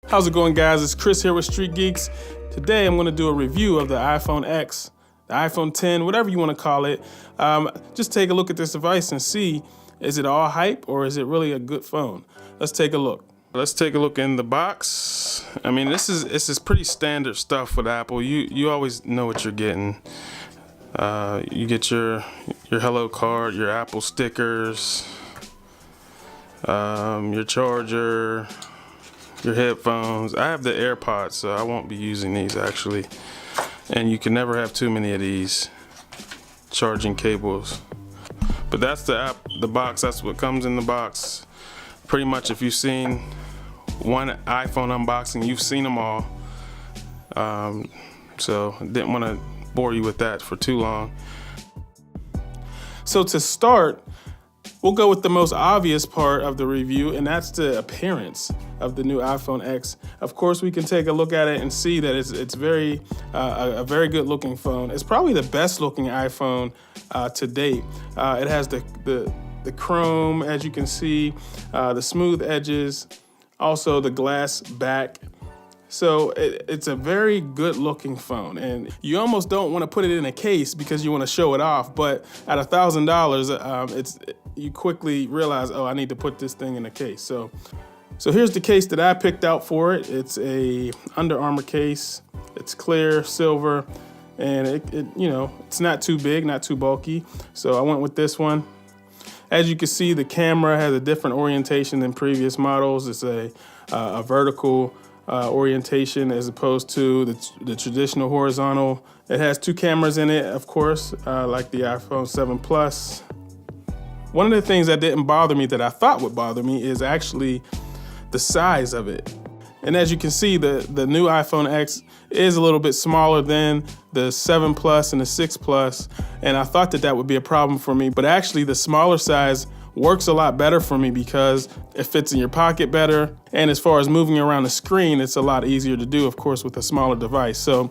How's it going, guys? It's Chris here with Street Geeks. Today I'm going to do a review of the iPhone X, the iPhone 10, whatever you want to call it. Just take a look at this device and see, is it all hype or is it really a good phone? Let's take a look. Let's take a look in the box. I mean, this is pretty standard stuff with Apple. You always know what you're getting. You get your Hello card, your Apple stickers, your charger, your headphones. I have the AirPods, so I won't be using these actually. And you can never have too many of these charging cables. But that's the box. That's what comes in the box. Pretty much, if you've seen one iPhone unboxing, you've seen them all. So didn't want to bore you with that for too long. So to start, we'll go with the most obvious part of the review, and that's the appearance of the new iPhone X. Of course, we can take a look at it and see that it's a very good looking phone. It's probably the best looking iPhone to date. It has the chrome, as you can see, the smooth edges, also the glass back. So it's a very good looking phone, and you almost don't want to put it in a case because you want to show it off, but at $1,000, you quickly realize, oh, I need to put this thing in a case. So here's the case that I picked out for it. It's a Under Armour case. It's clear, silver, and it's not too big, not too bulky. So I went with this one. As you can see, the camera has a different orientation than previous models. It's a vertical orientation as opposed to the traditional horizontal. It has two cameras in it, of course, like the iPhone 7 Plus. One of the things that didn't bother me that I thought would bother me is actually the size of it. And as you can see, the new iPhone X is a little bit smaller than the 7 Plus and the 6 Plus, and I thought that would be a problem for me, but actually the smaller size works a lot better for me because it fits in your pocket better, and as far as moving around the screen, it's a lot easier to do, of course, with a smaller device. So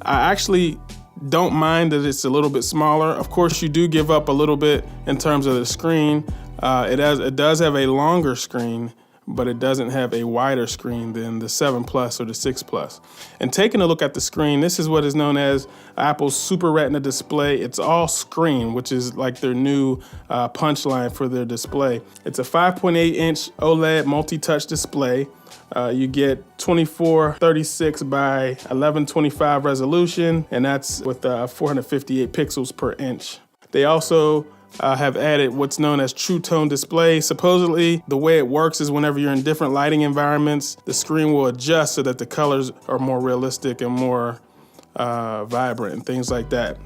I actually don't mind that it's a little bit smaller. Of course, you do give up a little bit in terms of the screen. It does have a longer screen, but it doesn't have a wider screen than the 7 Plus or the 6 Plus. And taking a look at the screen, this is what is known as Apple's Super Retina display. It's all screen, which is like their new punchline for their display. It's a 5.8-inch OLED multi-touch display. You get 2436 by 1125 resolution, and that's with 458 pixels per inch. They also have added what's known as True Tone display. Supposedly, the way it works is whenever you're in different lighting environments, the screen will adjust so that the colors are more realistic and more vibrant and things like that.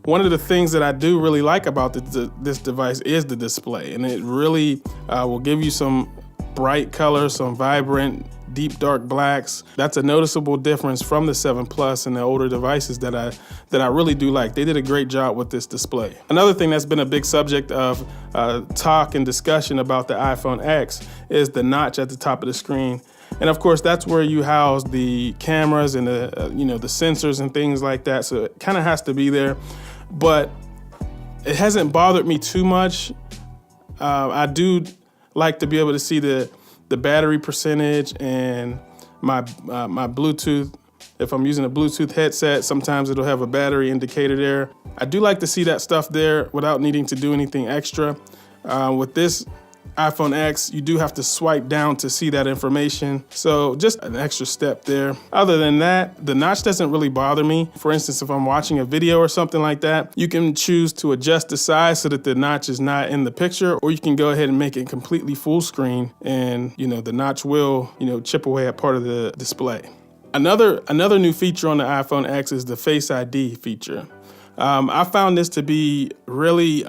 One of the things that I do really like about this device is the display, and it really will give you some bright colors, some vibrant, deep dark blacks. That's a noticeable difference from the 7 Plus and the older devices that I really do like. They did a great job with this display. Another thing that's been a big subject of talk and discussion about the iPhone X is the notch at the top of the screen. And of course, that's where you house the cameras and the sensors and things like that. So it kind of has to be there, but it hasn't bothered me too much. I do like to be able to see the battery percentage and my Bluetooth. If I'm using a Bluetooth headset, sometimes it'll have a battery indicator there. I do like to see that stuff there without needing to do anything extra. With this iPhone X, you do have to swipe down to see that information. So just an extra step there. Other than that, the notch doesn't really bother me. For instance, if I'm watching a video or something like that, you can choose to adjust the size so that the notch is not in the picture, or you can go ahead and make it completely full screen, and the notch will chip away at part of the display. Another new feature on the iPhone X is the Face ID feature. I found this to be really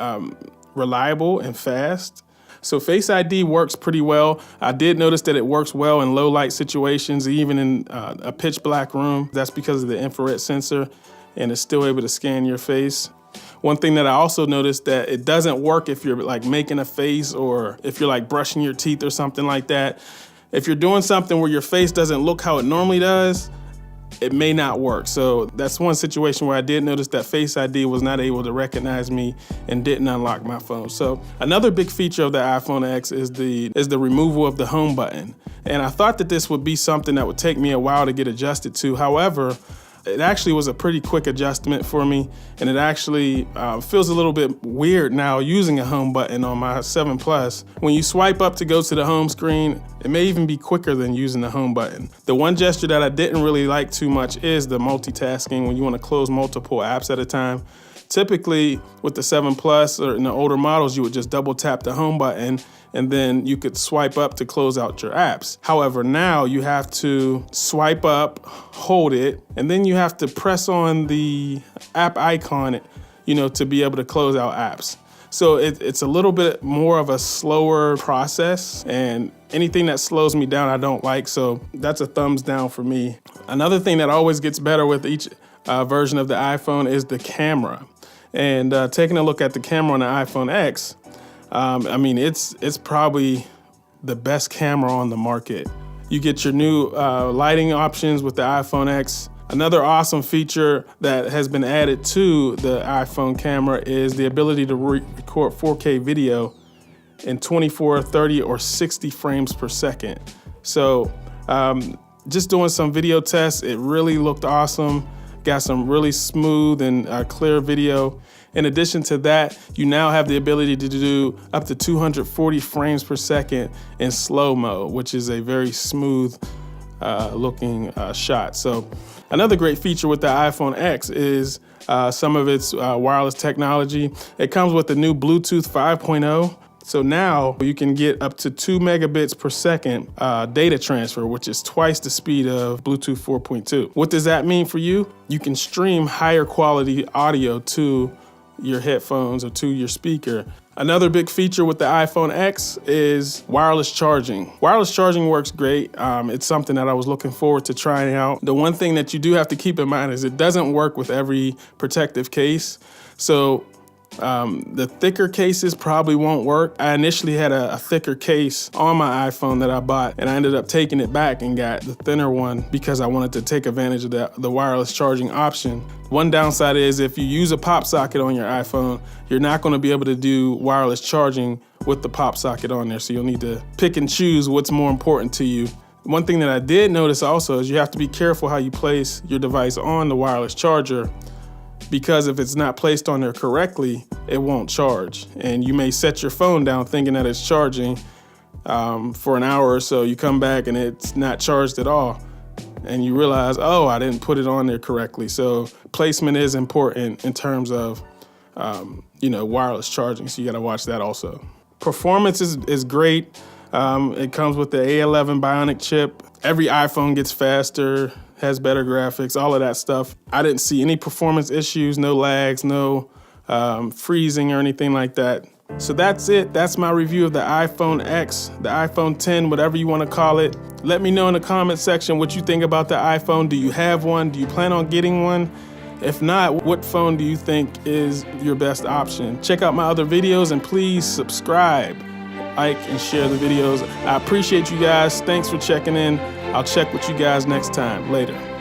reliable and fast. So Face ID works pretty well. I did notice that it works well in low light situations, even in a pitch black room. That's because of the infrared sensor, and it's still able to scan your face. One thing that I also noticed that it doesn't work if you're like making a face or if you're like brushing your teeth or something like that. If you're doing something where your face doesn't look how it normally does, it may not work. So that's one situation where I did notice that Face ID was not able to recognize me and didn't unlock my phone. So another big feature of the iPhone X is the removal of the home button. And I thought that this would be something that would take me a while to get adjusted to. However, it actually was a pretty quick adjustment for me, and it actually feels a little bit weird now using a home button on my 7 Plus. When you swipe up to go to the home screen, it may even be quicker than using the home button. The one gesture that I didn't really like too much is the multitasking when you want to close multiple apps at a time. Typically, with the 7 Plus or in the older models, you would just double tap the home button and then you could swipe up to close out your apps. However, now you have to swipe up, hold it, and then you have to press on the app icon, to be able to close out apps. So it's a little bit more of a slower process, and anything that slows me down I don't like, so that's a thumbs down for me. Another thing that always gets better with each version of the iPhone is the camera. And taking a look at the camera on the iPhone X, it's probably the best camera on the market. You get your new lighting options with the iPhone X. Another awesome feature that has been added to the iPhone camera is the ability to record 4K video in 24, 30, or 60 frames per second. So just doing some video tests, it really looked awesome. Got some really smooth and clear video. In addition to that, you now have the ability to do up to 240 frames per second in slow-mo, which is a very smooth looking shot. So another great feature with the iPhone X is some of its wireless technology. It comes with the new Bluetooth 5.0. So now you can get up to 2 megabits per second data transfer, which is twice the speed of Bluetooth 4.2. What does that mean for you? You can stream higher quality audio to your headphones or to your speaker. Another big feature with the iPhone X is wireless charging. Wireless charging works great. It's something that I was looking forward to trying out. The one thing that you do have to keep in mind is it doesn't work with every protective case. So the thicker cases probably won't work. I initially had a thicker case on my iPhone that I bought, and I ended up taking it back and got the thinner one because I wanted to take advantage of the wireless charging option. One downside is if you use a pop socket on your iPhone, you're not going to be able to do wireless charging with the pop socket on there, so you'll need to pick and choose what's more important to you. One thing that I did notice also is you have to be careful how you place your device on the wireless charger, because if it's not placed on there correctly, it won't charge. And you may set your phone down thinking that it's charging for an hour or so. You come back and it's not charged at all. And you realize, oh, I didn't put it on there correctly. So placement is important in terms of, wireless charging. So you got to watch that also. Performance is great. It comes with the A11 Bionic chip. Every iPhone gets faster, has better graphics, all of that stuff. I didn't see any performance issues, no lags, no freezing or anything like that. So that's it. That's my review of the iPhone X, the iPhone 10, whatever you want to call it. Let me know in the comment section what you think about the iPhone. Do you have one? Do you plan on getting one? If not, what phone do you think is your best option? Check out my other videos and please subscribe, like, and share the videos. I appreciate you guys. Thanks for checking in. I'll check with you guys next time. Later.